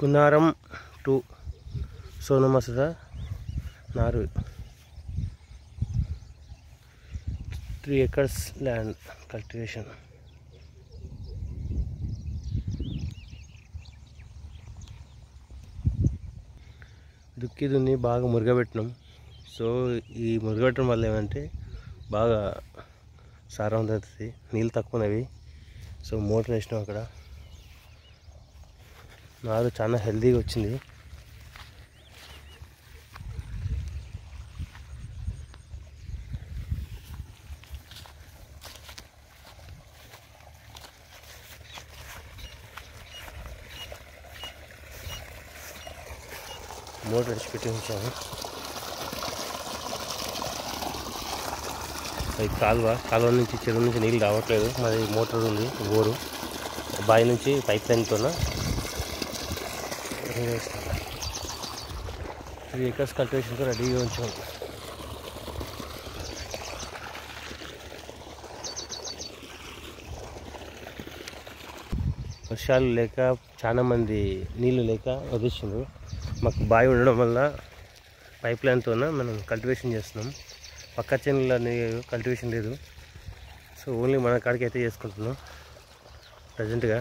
కున్నారం to సోనమసూద నారు 3 acres land cultivation. దుక్కి దున్ని బాగా మురగబెట్టినాం. సో ఈ మురగబెట్టడం వల్ల ఏమంటే బాగా సారం అవుతుంది, నీళ్ళు తక్కువనవి. సో మోటార్ వేసినాం అక్కడ. నారు చాలా హెల్తీగా వచ్చింది. మోటార్ విడిచిపెట్టి ఉంచాము. అది కాలువ నుంచి చెరువు నుంచి నీళ్ళు రావట్లేదు. మరి మోటార్ ఉంది, బోరు బావి నుంచి పైప్ లైన్తో 3 acres కల్టివేషన్తో రెడీగా ఉంచాము. వర్షాలు లేక చాలామంది నీళ్ళు లేక వదిలిండ్రు. మాకు బావి ఉండడం వల్ల పైప్ లైన్తో మనం కల్టివేషన్ చేస్తున్నాం. పక్క చేనుల కల్టివేషన్ లేదు. సో ఓన్లీ మన కాడికి అయితే చేసుకుంటున్నాం ప్రజెంట్గా.